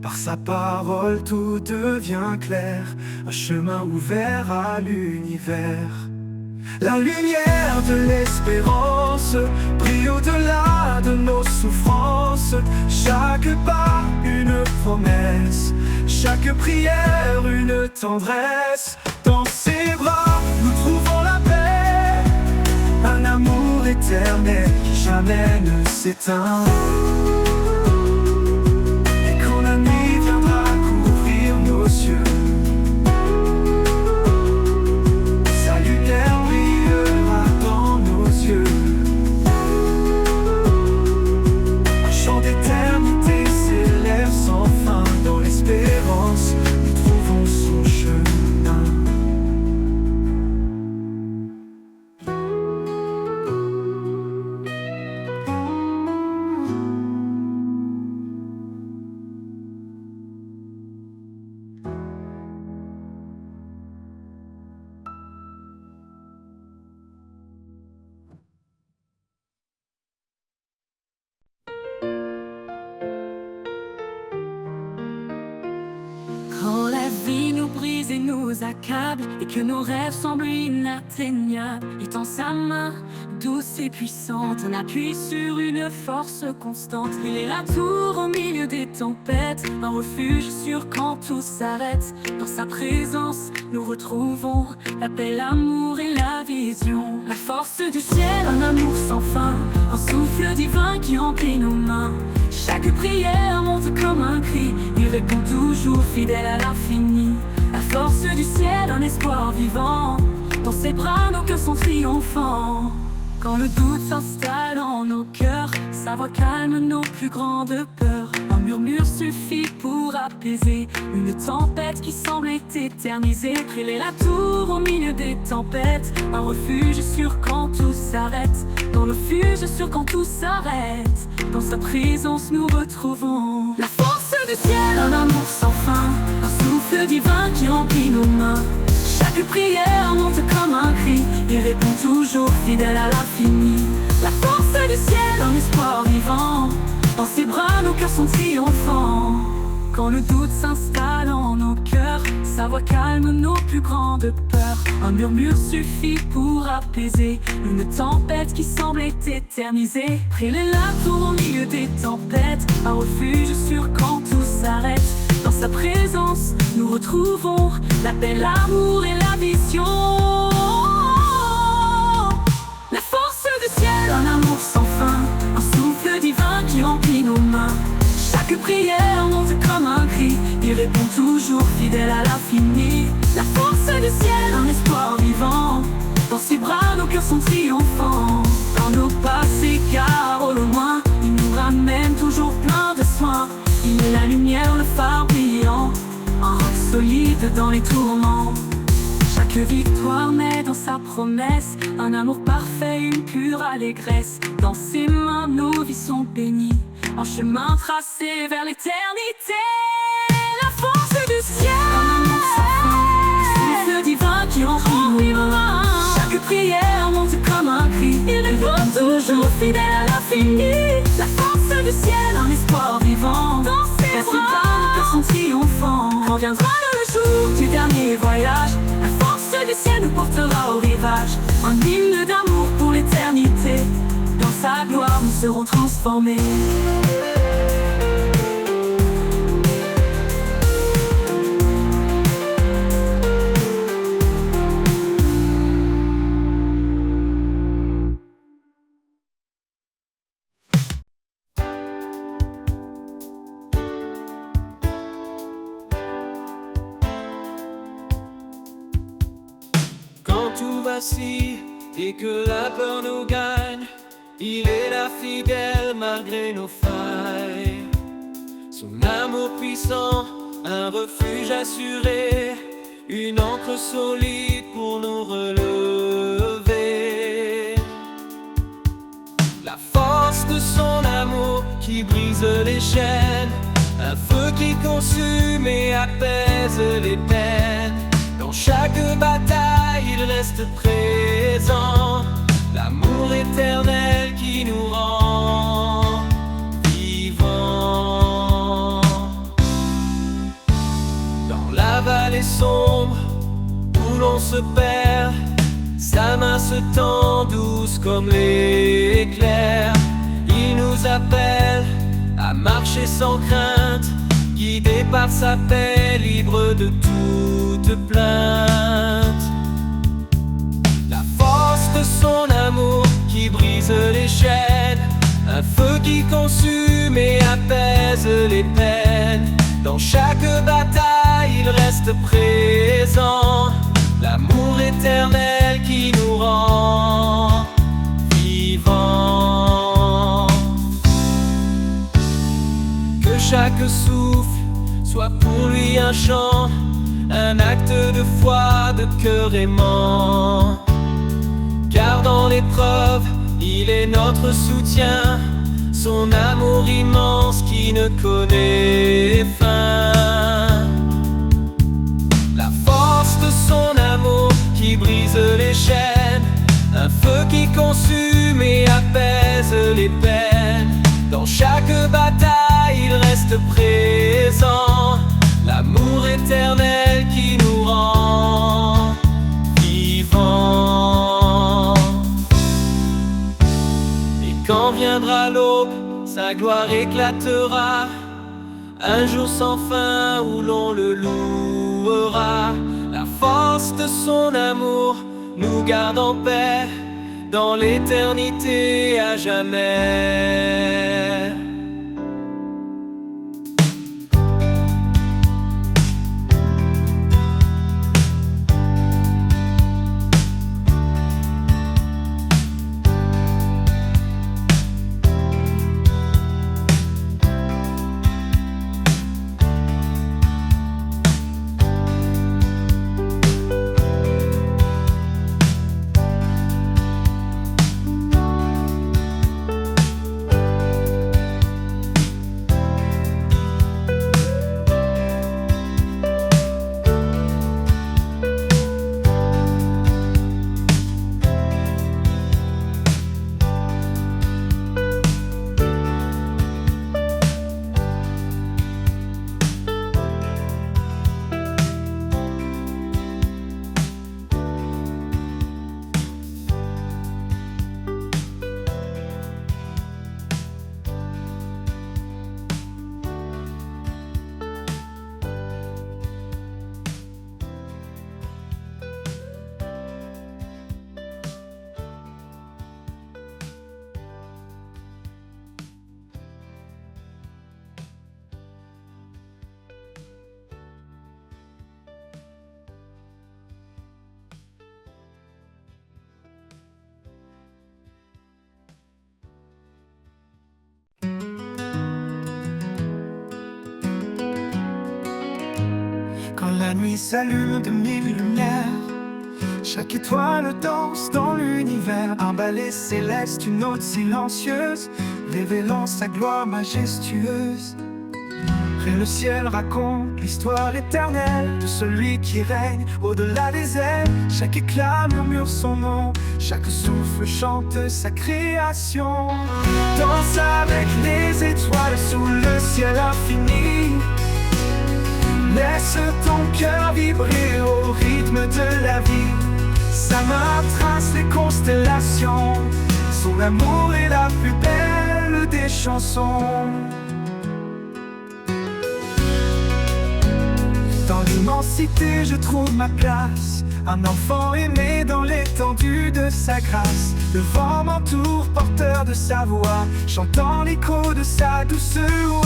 Par sa parole tout devient clair, un chemin ouvert à l'univers. La lumière de l'espérance brille au-delà de nos souffrances. Chaque pas, une promesse, chaque prière, une tendresse. Dans ses bras, nous trouvons la paix, un amour éternel qui jamais ne s'éteint. Et quand la nuit viendra couvrir nos yeux, sa lumière brillera dans nos yeux. Un chant d'éternité s'élève sans fin. Dans l'espérance, nous trouvons son chemin. nous accable et que nos rêves semblent inatteignables. Il tend sa main douce et puissante, un appui sur une force constante. Il est la tour au milieu des tempêtes, un refuge sûr quand tout s'arrête. Dans sa présence, nous retrouvons la paix, l'amour et la vision. La force du ciel, un amour sans fin, un souffle divin qui remplit nos mains. Chaque prière monte comme un cri, il répond toujours fidèle à l'infini. La force du ciel, un espoir vivant, dans ses bras nos cœurs sont triomphants. Quand le doute s'installe en nos cœurs, sa voix calme nos plus grandes peurs. Un murmure suffit pour apaiser une tempête qui semble éternisée. Elle est la tour au milieu des tempêtes, un refuge sûr quand tout s'arrête. Dans le refuge sûr quand tout s'arrête, dans sa présence nous retrouvons la force du ciel, un amour sans fin, un souffle divin qui remplit nos mains. Chaque prière monte comme un cri, il répond toujours fidèle à l'infini. La force du ciel, un espoir vivant, dans ses bras nos cœurs sont triomphants. Quand le doute s'installe en nos cœurs, sa voix calme nos plus grandes peurs. Un murmure suffit pour apaiser une tempête qui semble éternisée. Elle est la tour au milieu des tempêtes, un refuge sûr quand tout s'arrête. Dans sa présence, nous retrouvons la paix, l'amour et la vision. La force du ciel, un amour sans fin, un souffle divin qui remplit nos mains. Chaque prière monte comme un cri, il répond toujours fidèle à l'infini. La force du ciel, un espoir vivant, dans ses bras nos cœurs sont triomphants. Quand nos pas s'égarent au loin, il nous ramène toujours plein de soins. Il est la lumière, le phare brillant, un roc solide dans les tourments. Chaque victoire naît dans sa promesse, un amour parfait, une pure allégresse. Dans ses mains nos vies sont bénies, un chemin tracé vers l'éternité. La force du ciel, un amour sans fin, souffle divin qui remplit nos mains. Chaque prière monte comme un cri, il répond toujours fidèle à l'infini. La force du ciel, un espoir vivant, dans ses bras nos cœurs sont triomphants. Quand viendra le jour du dernier voyage, la force du ciel nous portera au rivage. Un hymne d'amour pour l'éternité, dans sa gloire nous serons transformés. Quand tout vacille et que la peur nous gagne, il est là fidèle malgré nos failles. Son amour puissant, un refuge assuré, une ancre solide pour nous relever. La force de son amour qui brise les chaînes, un feu qui consume et apaise les peines. Dans chaque bataille, il reste présent, l'amour éternel qui nous rend vivants. Dans la vallée sombre où l'on se perd, sa main se tend douce comme l'éclair. Il nous appelle à marcher sans crainte, guidé par sa paix, libre de toute plainte. La force de son amour qui brise les chaînes, un feu qui consume et apaise les peines. Dans chaque bataille, il reste présent, l'amour éternel qui nous rend vivants. Que chaque souffle soit pour lui un chant, un acte de foi, de cœur aimant. Car dans l'épreuve, il est notre soutien, son amour immense qui ne connaît fin. La force de son amour qui brise les chaînes, un feu qui consume et apaise les peines. Dans chaque bataille, il reste présent, l'amour éternel qui nous rend vivants. Et quand viendra l'aube, sa gloire éclatera, un jour sans fin où l'on le louera. La force de son amour nous garde en paix dans l'éternité à jamais. Quand la nuit s'allume de mille lumières, chaque étoile danse dans l'univers. Un ballet céleste, une note silencieuse, révélant sa gloire majestueuse. Et le ciel raconte l'histoire éternelle de celui qui règne au-delà des airs. Chaque éclat murmure son nom, chaque souffle chante sa création. Danse avec les étoiles sous le ciel infini. Laisse ton cœur vibrer au rythme de la vie. Sa main trace les constellations, son amour est la plus belle des chansons. Dans l'immensité je trouve ma place, un enfant aimé dans l'étendue de sa grâce. Le vent m'entoure, porteur de sa voix, chantant l'écho de sa douce voix.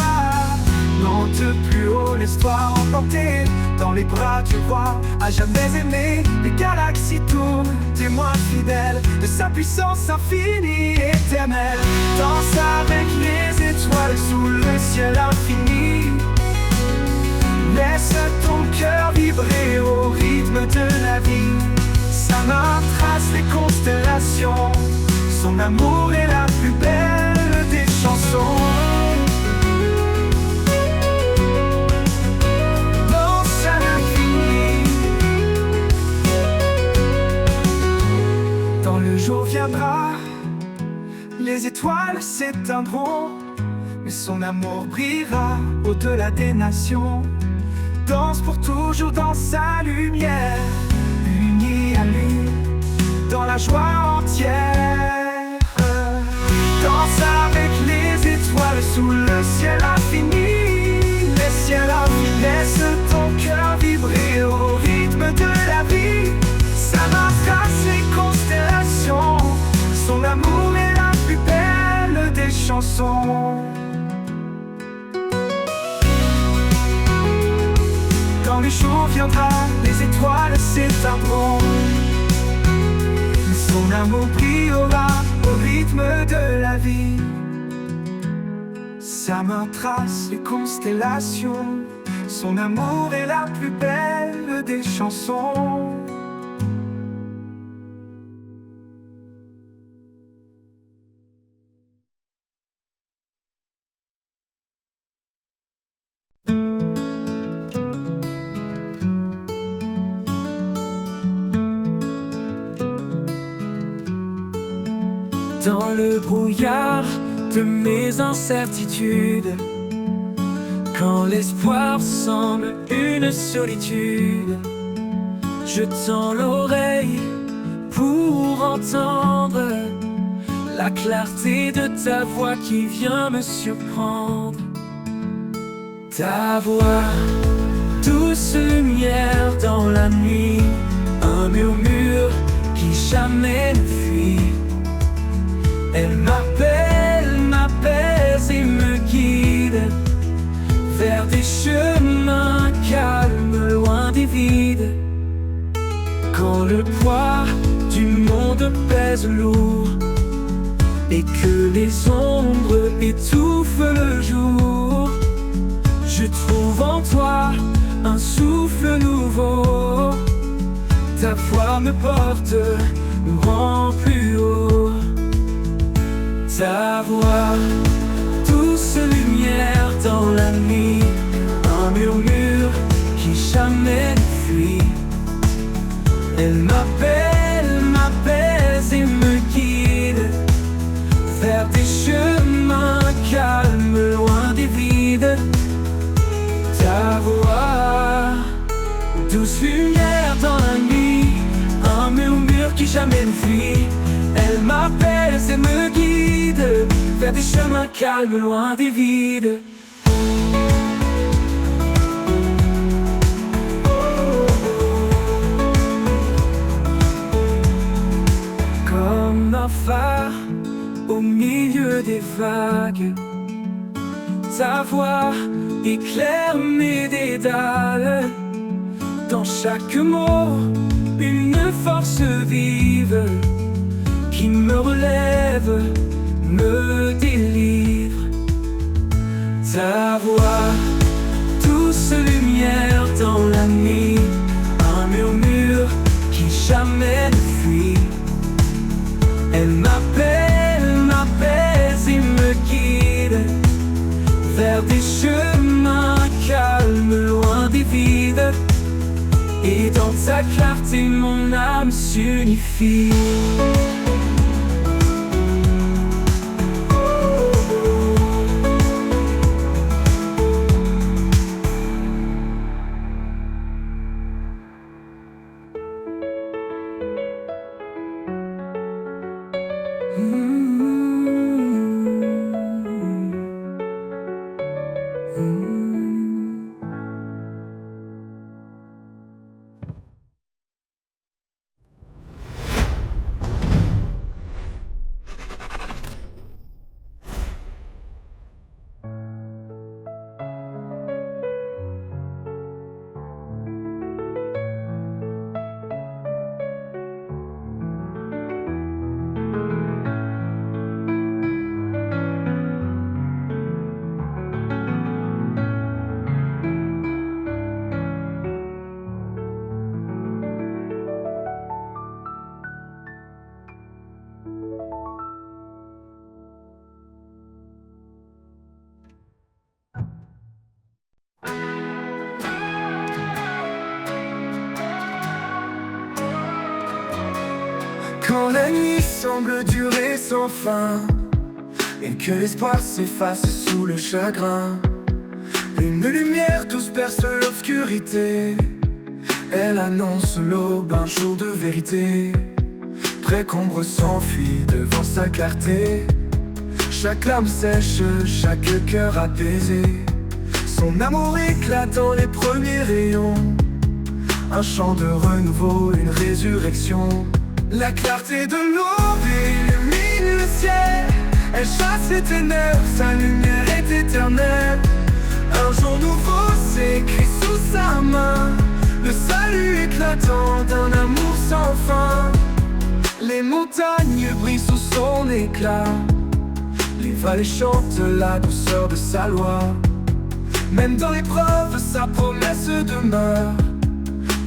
Monte plus haut, laisse-toi emporter dans les bras du roi, à jamais aimé. Les galaxies tournent, témoins fidèles de sa puissance infinie et éternelle. Danse avec les étoiles sous le ciel infini. Laisse ton cœur vibrer au rythme de la vie. Sa main trace les constellations, son amour est la plus belle des chansons. Danse à l'infini. Quand le jour viendra, les étoiles s'éteindront, mais son amour brillera au-delà des nations. Danse pour toujours dans sa lumière, unis à lui, dans la joie entière. Danse avec les étoiles sous le ciel infini. Les ciels infinis, laisse ton cœur vibrer au rythme de la vie. Sa main trace les constellations, son amour est la plus belle des chansons. Quand le jour viendra, les étoiles s'éteindront, mais son amour brillera au rythme de la vie. Sa main trace les constellations, son amour est la plus belle des chansons. Dans le brouillard de mes incertitudes, Quand l'espoir semble une solitude, je tends l'oreille pour entendre la clarté de ta voix qui vient me surprendre. Ta voix, douce lumière dans la nuit, un murmure qui jamais ne fuit. Elle m'appelle, m'apaise et me guide vers des chemins calmes, loin des vides. Quand le poids du monde pèse lourd et que les ombres étouffent le jour, je trouve en toi un souffle nouveau. Ta voix me porte, me rend plus haut. Ta voix, douce lumière dans la nuit, un murmure qui jamais ne fuit. Elle m'appelle, m'apaise et me guide vers des chemins calmes, loin des vides. Ta voix, douce lumière dans la nuit, un murmure qui jamais ne fuit. Elle m'apaise et me guide vers des chemins calmes, loin des vides. Comme un phare au milieu des vagues, ta voix éclaire mes dédales. Dans chaque mot, une force vive qui me relève, me délivre. Ta voix, douce lumière dans la nuit, un murmure qui jamais ne fuit. Elle m'appelle, m'apaise et me guide vers des chemins calmes, loin des vides. Et dans ta clarté, mon âme s'unifie. Quand la nuit semble durer sans fin et que l'espoir s'efface sous le chagrin, une lumière douce perce l'obscurité. Elle annonce l'aube, un jour de vérité. Près qu'ombre s'enfuit devant sa clarté. Chaque larme sèche, chaque cœur apaisé. Son amour éclate dans les premiers rayons. Un chant de renouveau, une résurrection. La clarté de l'aube illumine le ciel. Elle chasse les ténèbres, sa lumière est éternelle. Un jour nouveau s'écrit sous sa main. Le salut éclatant d'un amour sans fin. Les montagnes brillent sous son éclat. Les vallées chantent la douceur de sa loi. Même dans l'épreuve, sa promesse demeure.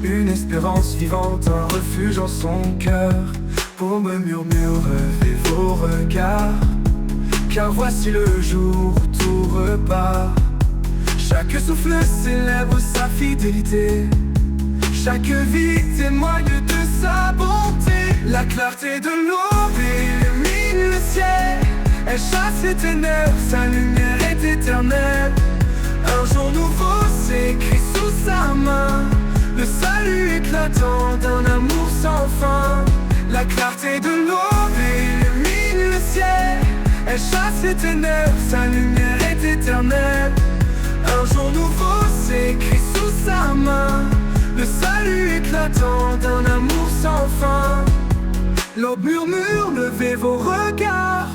Une espérance vivante, un refuge en son cœur. Pour me murmurer vos regards, car voici le jour où tout repart. Chaque souffle célèbre sa fidélité. Chaque vie témoigne de sa bonté. La clarté de l'aube illumine le ciel. Elle chasse les ténèbres, sa lumière est éternelle. Un jour nouveau s'écrit sous sa main, le salut éclatant d'un amour sans fin. La clarté de l'aube illumine le ciel, elle chasse les ténèbres, sa lumière est éternelle. Un jour nouveau s'écrit sous sa main, le salut éclatant d'un amour sans fin. L'aube murmure, levez vos regards,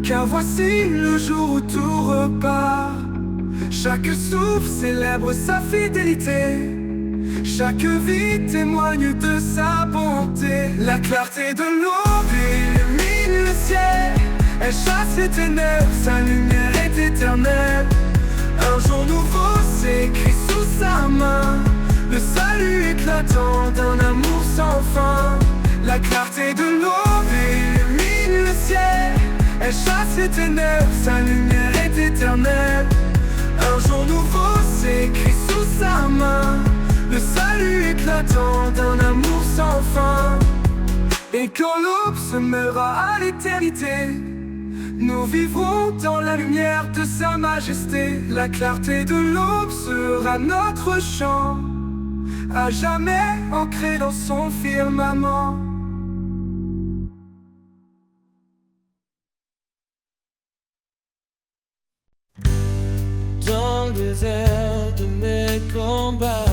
car voici le jour où tout repart. Chaque souffle célèbre sa fidélité, chaque vie témoigne de sa bonté. La clarté de l'aube illumine le ciel, elle chasse les ténèbres, sa lumière est éternelle. Un jour nouveau s'écrit sous sa main, le salut éclatant d'un amour sans fin. La clarté de l'aube illumine le ciel, elle chasse les ténèbres, sa lumière est éternelle. Un jour nouveau s'écrit sous sa main, le salut éclatant d'un amour sans fin. Et quand l'aube se mêlera à l'éternité, nous vivrons dans la lumière de sa majesté. La clarté de l'aube sera notre chant, à jamais ancré dans son firmament. Dans le désert de mes combats,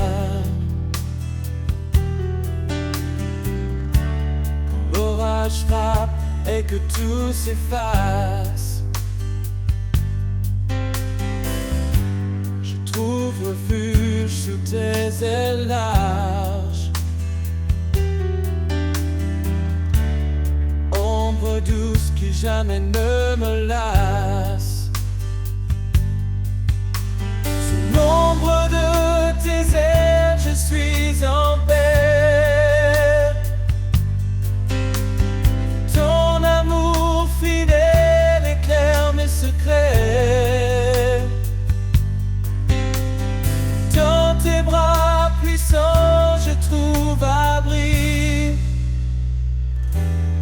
quand l'orage frappe et que tout s'efface, je trouve refuge sous tes ailes larges. Ombre douce qui jamais ne me lasse. L'ombre de tes ailes, je suis en paix. Ton amour fidèle éclaire mes secrets. Dans tes bras puissants, je trouve abri.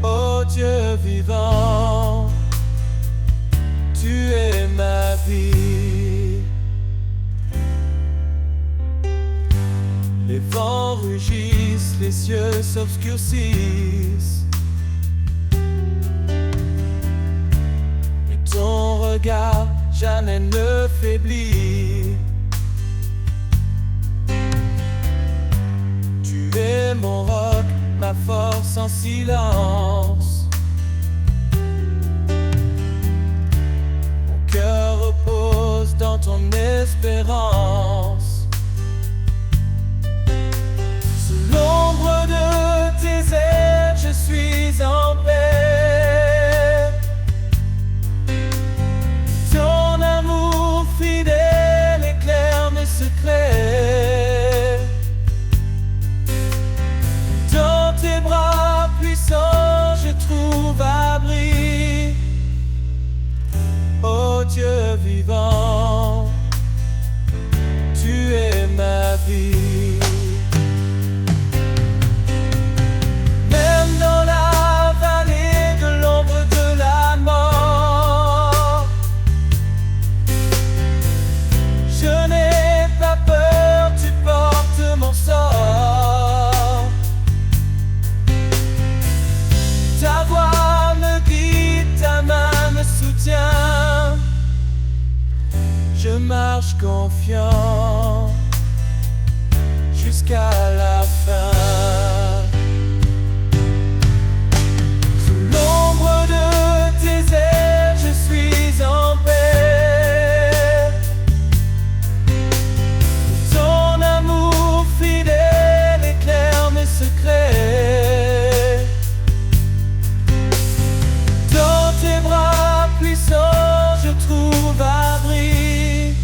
Ô Dieu vivant, tu es ma vie. Les vents rugissent, les cieux s'obscurcissent, et ton regard jamais ne faiblit. Tu es mon roc, ma force en silence. Mon cœur repose dans ton espérance. L'ombre de tes ailes, je suis en paix. Ton amour fidèle éclaire mes secrets. Dans tes bras puissants, je trouve abri. Ô Dieu vivant, tu es ma vie. Je marche confiant jusqu'à la fin. Sous l'ombre de tes ailes, je suis en paix. Ton amour fidèle éclaire mes secrets. Dans tes bras puissants, je trouve abri.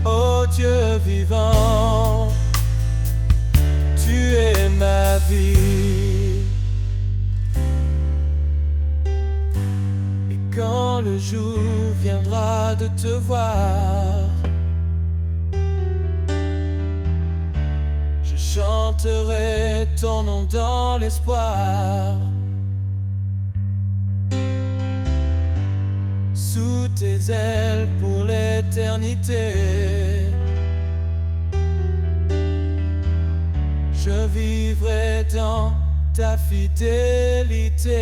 Ô Dieu vivant, tu es ma vie. Et quand le jour viendra de te voir, je chanterai ton nom dans l'espoir. Sous tes ailes pour les l'éternité. Je vivrai dans ta fidélité.